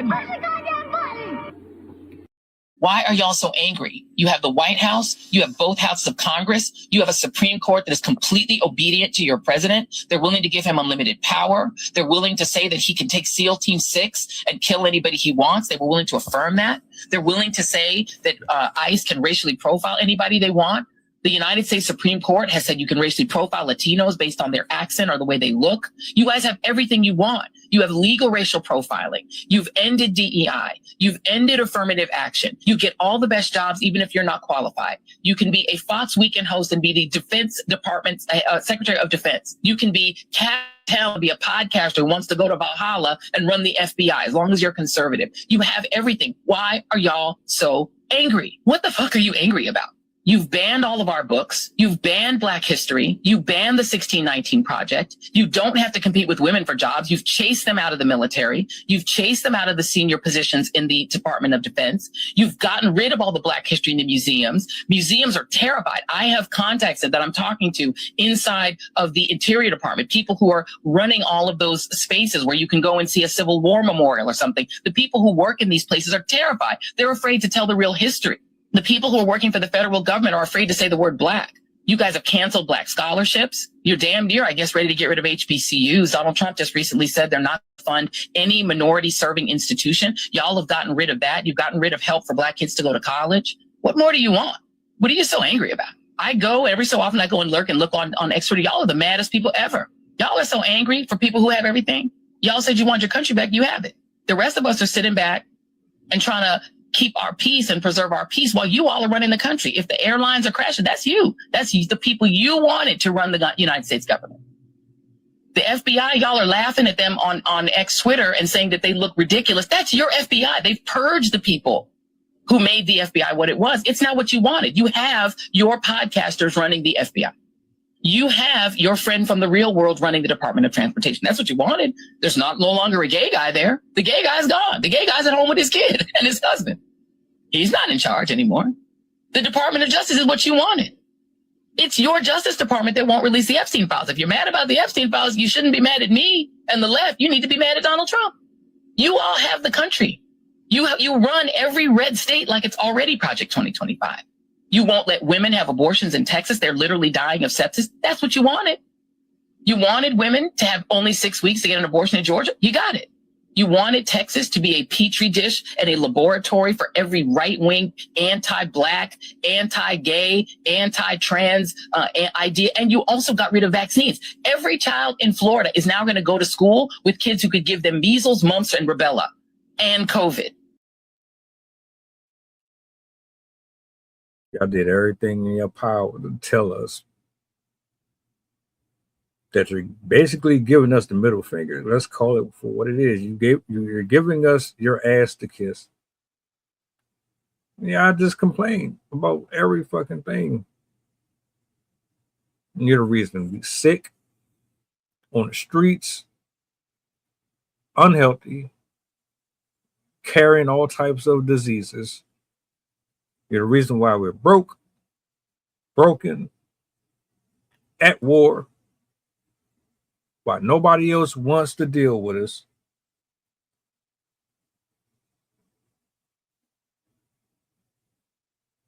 button. Press the goddamn button. Why are y'all so angry? You have the White House, you have both houses of Congress, you have a Supreme Court that is completely obedient to your president. They're willing to give him unlimited power. They're willing to say that he can take SEAL Team 6 and kill anybody he wants. They were willing to affirm that. They're willing to say that ICE can racially profile anybody they want. The United States Supreme Court has said you can racially profile Latinos based on their accent or the way they look. You guys have everything you want. You have legal racial profiling. You've ended DEI. You've ended affirmative action. You get all the best jobs, even if you're not qualified. You can be a Fox Weekend host and be the Defense Department's Secretary of Defense. You can be be a podcaster who wants to go to Valhalla and run the FBI, as long as you're conservative. You have everything. Why are y'all so angry? What the fuck are you angry about? You've banned all of our books. You've banned Black history. You banned the 1619 Project. You don't have to compete with women for jobs. You've chased them out of the military. You've chased them out of the senior positions in the Department of Defense. You've gotten rid of all the Black history in the museums. Museums are terrified. I have contacts that I'm talking to inside of the Interior Department, people who are running all of those spaces where you can go and see a Civil War memorial or something. The people who work in these places are terrified. They're afraid to tell the real history. The people who are working for the federal government are afraid to say the word Black. You guys have canceled Black scholarships. You're damn near, I guess, ready to get rid of HBCUs. Donald Trump just recently said they're not going to fund any minority serving institution. Y'all have gotten rid of that. You've gotten rid of help for Black kids to go to college. What more do you want? What are you so angry about? I go every so often, I go and lurk and look on X-Twitter. Y'all are the maddest people ever. Y'all are so angry for people who have everything. Y'all said you want your country back. You have it. The rest of us are sitting back and trying to keep our peace and preserve our peace while you all are running the country. If the airlines are crashing, that's you. That's the people you wanted to run the United States government. The FBI, y'all are laughing at them on X Twitter and saying that they look ridiculous. That's your FBI. They've purged the people who made the FBI what it was. It's not what you wanted. You have your podcasters running the FBI. You have your friend from the real world running the Department of Transportation. That's what you wanted. There's no longer a gay guy there. The gay guy's gone. The gay guy's at home with his kid and his husband. He's not in charge anymore. The Department of Justice is what you wanted. It's your Justice Department that won't release the Epstein files. If you're mad about the Epstein files, you shouldn't be mad at me and the left. You need to be mad at Donald Trump. You all have the country. You run every red state like it's already Project 2025. You won't let women have abortions in Texas. They're literally dying of sepsis. That's what you wanted. You wanted women to have only 6 weeks to get an abortion in Georgia. You got it. You wanted Texas to be a petri dish and a laboratory for every right-wing, anti-Black, anti-gay, anti-trans idea. And you also got rid of vaccines. Every child in Florida is now going to go to school with kids who could give them measles, mumps, and rubella and COVID. Y'all did everything in your power to tell us that you're basically giving us the middle finger. Let's call it for what it is. You're giving us your ass to kiss. Yeah, I just complain about every fucking thing. And you're the reason to be sick, on the streets, unhealthy, carrying all types of diseases. You're the reason why we're broken, at war, why nobody else wants to deal with us.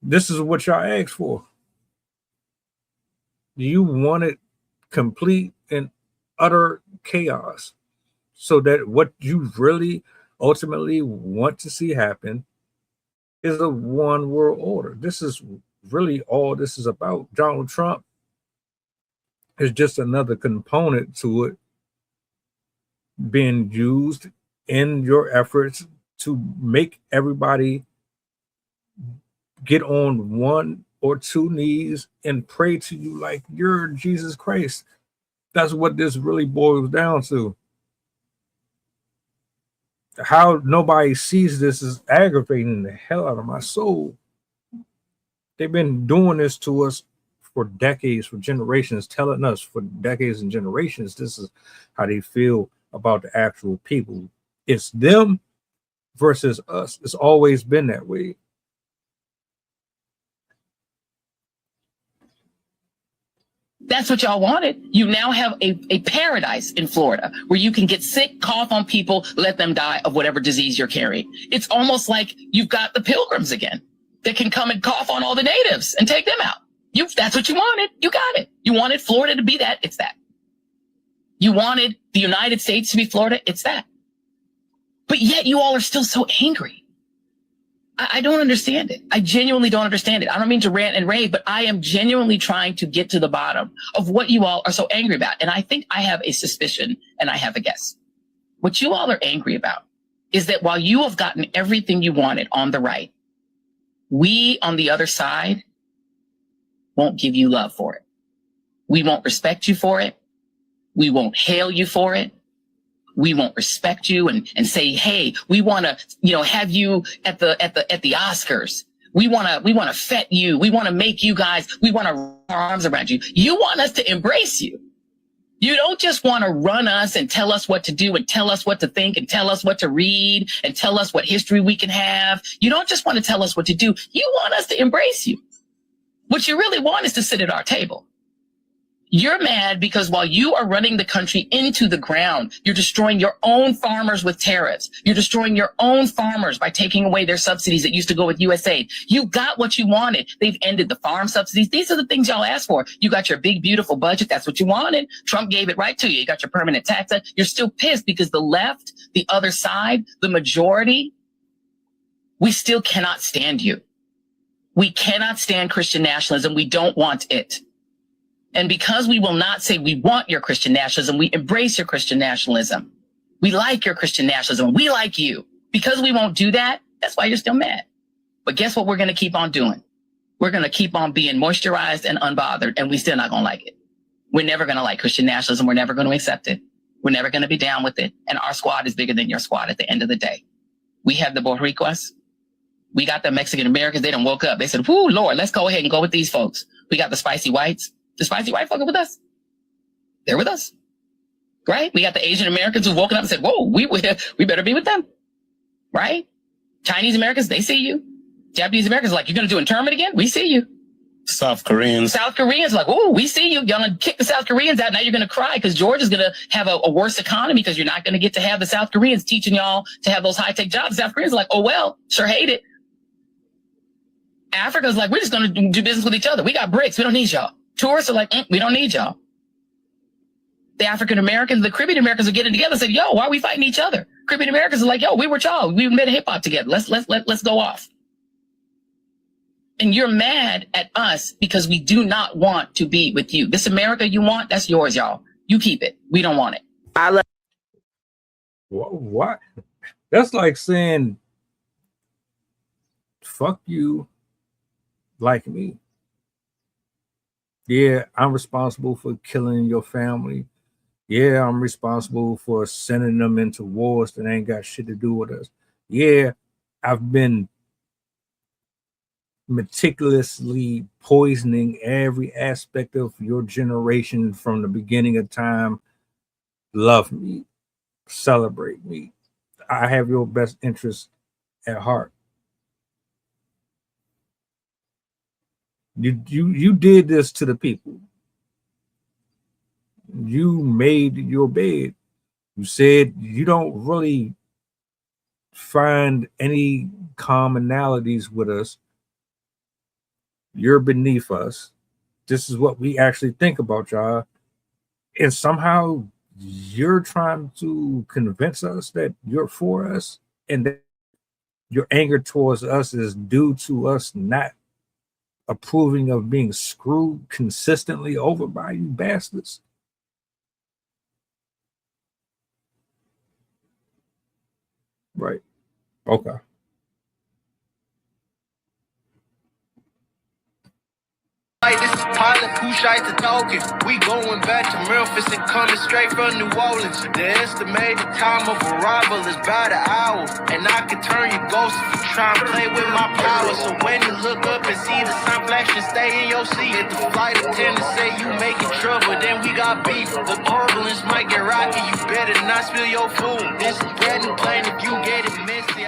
This is what y'all asked for. You wanted complete and utter chaos so that what you really ultimately want to see happen is a one world order. This is really all this is about. Donald Trump is just another component to it being used in your efforts to make everybody get on one or two knees and pray to you like you're Jesus Christ. That's what this really boils down to. How nobody sees this is aggravating the hell out of my soul. They've been doing this to us for decades, for generations, telling us for decades and generations this is how they feel about the actual people. It's them versus us. It's always been that way. That's what y'all wanted. You now have a paradise in Florida where you can get sick, cough on people, let them die of whatever disease you're carrying. It's almost like you've got the pilgrims again that can come and cough on all the natives and take them out. That's what you wanted. You got it. You wanted Florida to be that. It's that. You wanted the United States to be Florida. It's that. But yet you all are still so angry. I don't understand it. I genuinely don't understand it. I don't mean to rant and rave, but I am genuinely trying to get to the bottom of what you all are so angry about. And I think I have a suspicion and I have a guess. What you all are angry about is that while you have gotten everything you wanted on the right, we on the other side won't give you love for it. We won't respect you for it. We won't hail you for it. We won't respect you and say, hey, we want to, have you at the Oscars. We want to fet you. We want to make you guys, we want to wrap our arms around you. You want us to embrace you. You don't just want to run us and tell us what to do and tell us what to think and tell us what to read and tell us what history we can have. You don't just want to tell us what to do. You want us to embrace you. What you really want is to sit at our table. You're mad because while you are running the country into the ground, you're destroying your own farmers with tariffs. You're destroying your own farmers by taking away their subsidies that used to go with USAID. You got what you wanted. They've ended the farm subsidies. These are the things y'all asked for. You got your big, beautiful budget. That's what you wanted. Trump gave it right to you. You got your permanent tax. You're still pissed because the left, the other side, the majority, we still cannot stand you. We cannot stand Christian nationalism. We don't want it. And because we will not say we want your Christian nationalism, we embrace your Christian nationalism. We like your Christian nationalism. We like you. Because we won't do that, that's why you're still mad. But guess what we're going to keep on doing? We're going to keep on being moisturized and unbothered, and we still not going to like it. We're never going to like Christian nationalism. We're never going to accept it. We're never going to be down with it. And our squad is bigger than your squad at the end of the day. We have the Puerto Ricos. We got the Mexican Americans. They done woke up. They said, whoo, Lord, let's go ahead and go with these folks. We got the spicy whites. The spicy white folk are with us. They're with us, right? We got the Asian Americans who've woken up and said, whoa, we better be with them, right? Chinese Americans, they see you. Japanese Americans are like, you're going to do internment again? We see you. South Koreans are like, oh, we see you. You're going to kick the South Koreans out. Now you're going to cry because Georgia's going to have a worse economy because you're not going to get to have the South Koreans teaching y'all to have those high-tech jobs. South Koreans are like, oh, well, sure hate it. Africa's like, we're just going to do business with each other. We got BRICS. We don't need y'all. Tourists are like, we don't need y'all. The African Americans, the Caribbean Americans are getting together and said, yo, why are we fighting each other? Caribbean Americans are like, yo, we were y'all. We made a hip hop together. Let's go off. And you're mad at us because we do not want to be with you. This America you want, that's yours, y'all. You keep it. We don't want it. What? That's like saying, fuck you, like me. Yeah, I'm responsible for killing your family. Yeah, I'm responsible for sending them into wars that ain't got shit to do with us. Yeah, I've been meticulously poisoning every aspect of your generation from the beginning of time. Love me, celebrate me. I have your best interest at heart. You did this to the people. You made your bed. You said you don't really find any commonalities with us. You're beneath us. This is what we actually think about y'all. And somehow you're trying to convince us that you're for us and that your anger towards us is due to us not approving of being screwed consistently over by you bastards. Right. Okay. This is Pilot Kushite to talking. We going back to Memphis and coming straight from New Orleans. The estimated time of arrival is about an hour. And I can turn your ghost if you try and play with my power. So when you look up and see the sign flashing, stay in your seat. If the flight attendant say you making trouble, then we got beef. The turbulence might get rocky. You better not spill your food. This is bread and plain if you get it messy.